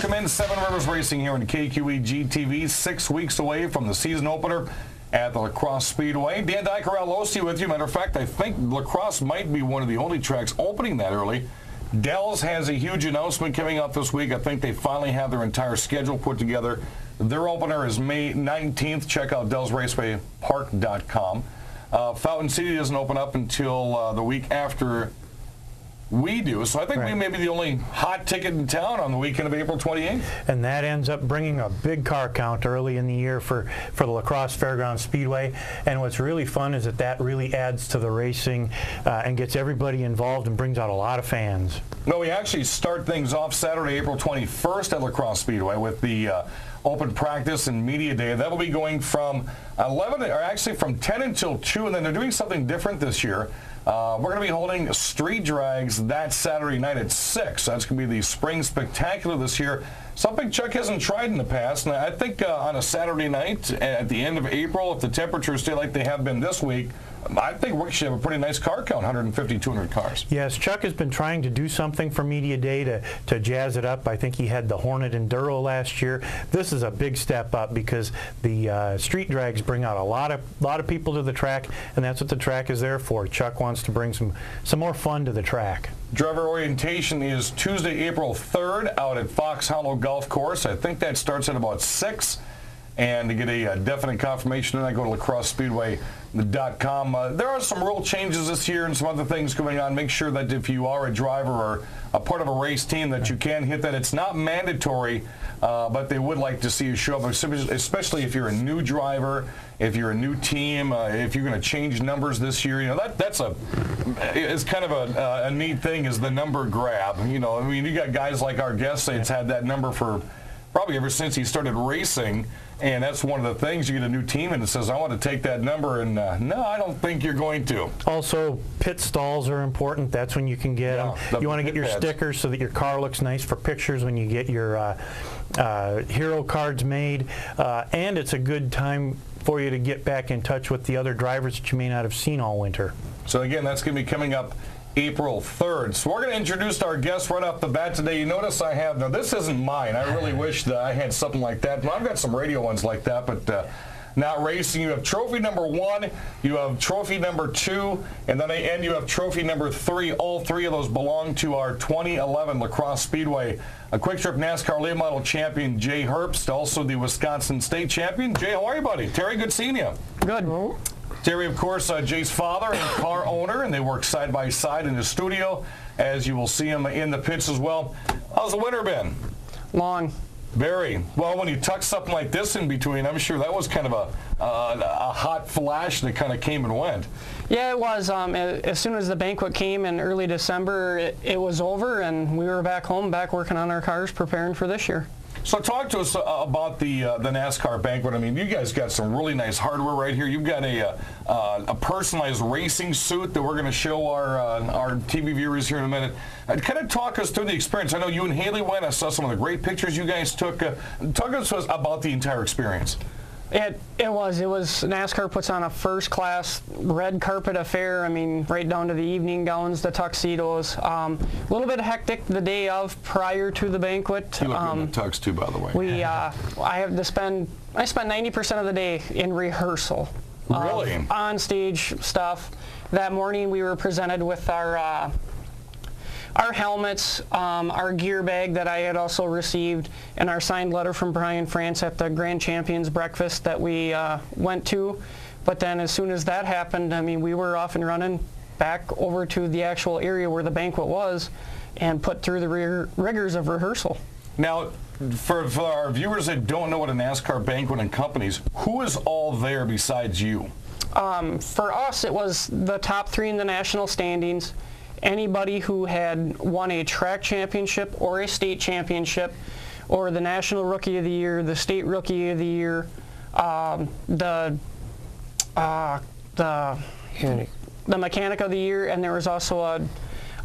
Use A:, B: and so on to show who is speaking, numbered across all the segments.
A: Welcome in. Seven Rivers Racing here in KQEG TV, 6 weeks away from the season opener at the Crosse Speedway. Dan Dyker-Alosi with you. Matter of fact, I think La Crosse might be one of the only tracks opening that early. Dells has a huge announcement coming up this week. I think they finally have their entire schedule put together. Their opener is May 19th. Check out DellsRacewayPark.com. Fountain City doesn't open up until the week after we do, so I think we may be the only hot ticket in town on the weekend of April 28th.
B: And that ends up bringing a big car count early in the year for the La Crosse Fairgrounds Speedway. And what's really fun is that really adds to the racing and gets everybody involved and brings out a lot of fans.
A: Well, we actually start things off Saturday, April 21st at La Crosse Speedway with the open practice and media day. That will be going from 11, or actually from 10 until 2, and then they're doing something different this year. We're going to be holding street drags that Saturday night at 6. That's going to be the Spring Spectacular this year. Something Chuck hasn't tried in the past. And I think on a Saturday night at the end of April, if the temperatures stay like they have been this week, I think we should have a pretty nice car count, 150, 200 cars.
B: Yes, Chuck has been trying to do something for Media Day to jazz it up. I think he had the Hornet Enduro last year. This is a big step up because the street drags bring out a lot of people to the track, and that's what the track is there for. Chuck wants to bring some more fun to the track.
A: Driver orientation is Tuesday, April 3rd out at Fox Hollow Golf Course. I think that starts at about 6. And to get a definite confirmation, I go to lacrossespeedway.com. There are some rule changes this year and some other things going on. Make sure that if you are a driver or a part of a race team that you can hit that. It's not mandatory, but they would like to see you show up, especially if you're a new driver, if you're a new team, if you're going to change numbers this year. You know, it's kind of a neat thing is the number grab. You know, I mean, you got guys like our guest that's had that number for probably ever since he started racing. And that's one of the things. You get a new team and it says, I want to take that number, and no, I don't think you're going to.
B: Also, pit stalls are important. That's when you can get them. You want to get your stickers so that your car looks nice for pictures when you get your hero cards made. And it's a good time for you to get back in touch with the other drivers that you may not have seen all winter.
A: So again, that's going to be coming up April 3rd. So we're going to introduce our guest right off the bat today. You notice I have, now this isn't mine. I really wish that I had something like that. Well, I've got some radio ones like that, but not racing. You have trophy number 1, you have trophy number 2, and then you have trophy number 3. All three of those belong to our 2011 La Crosse Speedway Quick Trip NASCAR late model champion Jay Herbst, also the Wisconsin State champion. Jay, how are you, buddy? Terry, good seeing you.
C: Good.
A: Terry, of course, Jay's father and car owner, and they work side by side in the studio, as you will see him in the pits as well. How's the winter been?
C: Long.
A: Very. Well, when you tuck something like this in between, I'm sure that was kind of a hot flash that kind of came and went.
C: Yeah, it was. As soon as the banquet came in early December, it was over, and we were back home, back working on our cars, preparing for this year.
A: So talk to us about the NASCAR banquet. I mean, you guys got some really nice hardware right here. You've got a personalized racing suit that we're going to show our TV viewers here in a minute. Kind of talk us through the experience. I know you and Haley went. I saw some of the great pictures you guys took. Talk to us about the entire experience.
C: It was NASCAR puts on a first-class red carpet affair. I mean, right down to the evening gowns, the tuxedos. A little bit hectic the day of prior to the banquet.
A: You look good in the tux too, by the way.
C: I spent 90% of the day in rehearsal.
A: Really?
C: On stage stuff. That morning we were presented with our helmets, our gear bag that I had also received, and our signed letter from Brian France at the Grand Champions breakfast that we went to. But then as soon as that happened, I mean, we were off and running back over to the actual area where the banquet was and put through the rigors of rehearsal.
A: Now, for our viewers that don't know what a NASCAR banquet encompasses, who is all there besides you?
C: For us, it was the top 3 in the national standings. Anybody who had won a track championship or a state championship or the National Rookie of the Year, the State Rookie of the Year, the Mechanic of the Year, and there was also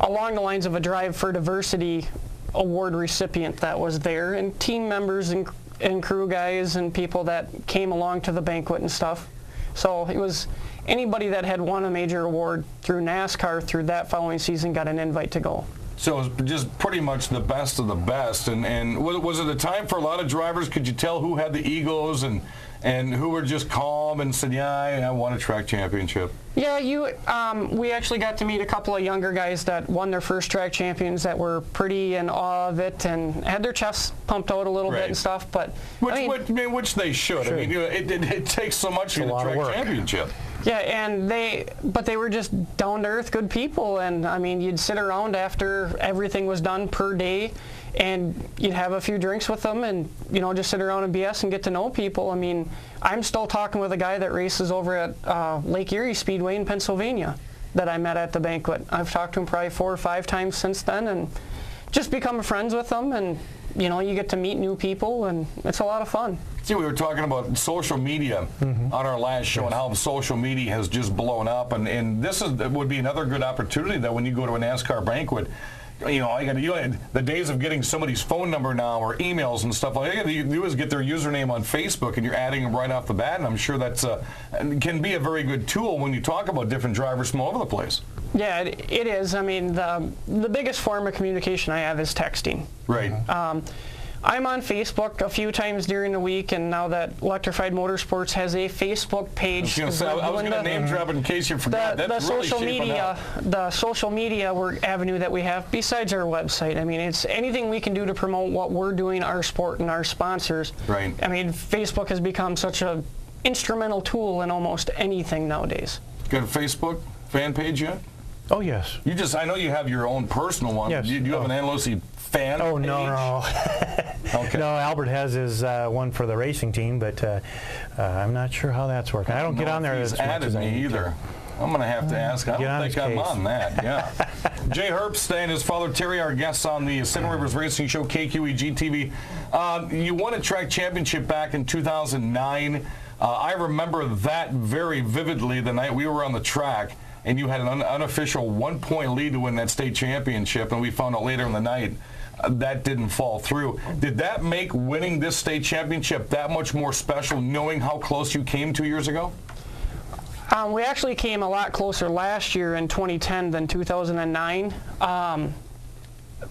C: along the lines of a Drive for Diversity award recipient that was there, and team members and crew guys and people that came along to the banquet and stuff. So it was anybody that had won a major award through NASCAR through that following season got an invite to go.
A: So it was just pretty much the best of the best. And was it a time for a lot of drivers? Could you tell who had the egos and who were just calm and said, yeah, I won a track championship?
C: Yeah, we actually got to meet a couple of younger guys that won their first track champions that were pretty in awe of it and had their chests pumped out a little bit and stuff. But
A: which they should. I mean, it takes so much to get a track championship.
C: Yeah, and they were just down-to-earth good people, and I mean, you'd sit around after everything was done per day, and you'd have a few drinks with them, and just sit around and BS and get to know people. I mean, I'm still talking with a guy that races over at Lake Erie Speedway in Pennsylvania that I met at the banquet. I've talked to him probably 4 or 5 times since then, and just become friends with them, and you get to meet new people, and it's a lot of fun.
A: See, we were talking about social media on our last show and how social media has just blown up, and this would be another good opportunity that when you go to a NASCAR banquet, the days of getting somebody's phone number now or emails and stuff like that, you do is get their username on Facebook and you're adding them right off the bat, and I'm sure that's can be a very good tool when you talk about different drivers from all over the place.
C: Yeah, it is. I mean, the biggest form of communication I have is texting.
A: Right.
C: I'm on Facebook a few times during the week, and now that Electrified Motorsports has a Facebook page.
A: I was going to name drop it in case you forgot. That's really shaping up.
C: The social media avenue that we have besides our website. I mean, it's anything we can do to promote what we're doing, our sport, and our sponsors.
A: Right.
C: I mean, Facebook has become such an instrumental tool in almost anything nowadays.
A: Got a Facebook fan page yet?
B: Oh, yes.
A: I know you have your own personal one.
B: Yes.
A: Do you have an NLOC fan page?
B: No.
A: Okay.
B: No, Albert has his one for the racing team, but I'm not sure how that's working. I don't get on there as much as I need
A: either. I'm going to have to ask. I don't think I'm on that. Yeah. Jay Herbst and his father Terry, our guests on the Seven Rivers Racing Show, KQEG TV. You won a track championship back in 2009. I remember that very vividly the night we were on the track, and you had an unofficial 1-point lead to win that state championship, and we found out later in the night that didn't fall through. Did that make winning this state championship that much more special, knowing how close you came 2 years ago?
C: We actually came a lot closer last year in 2010 than 2009.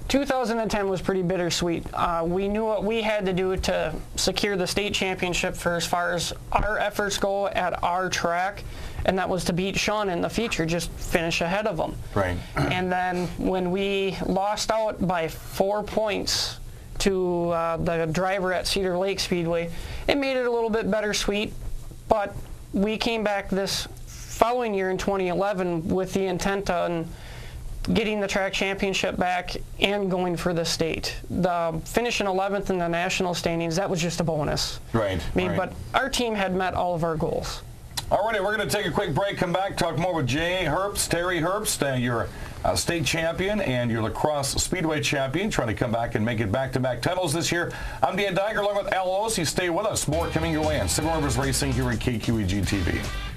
C: 2010 was pretty bittersweet. We knew what we had to do to secure the state championship for as far as our efforts go at our track, and that was to beat Sean in the feature, just finish ahead of him.
A: Right.
C: And then when we lost out by 4 points to the driver at Cedar Lake Speedway, it made it a little bit bittersweet, but we came back this following year in 2011 with the intent on getting the track championship back and going for the state. The finishing 11th in the national standings, that was just a bonus.
A: Right.
C: But our team had met all of our goals.
A: All righty, we're going to take a quick break, come back, talk more with Jay Herbst, Terry Herbst, your state champion and your Crosse Speedway champion, trying to come back and make it back-to-back titles this year. I'm Dan Diger along with Al Ossie. Stay with us. More coming your way on Seven Rivers Racing here at KQEG TV.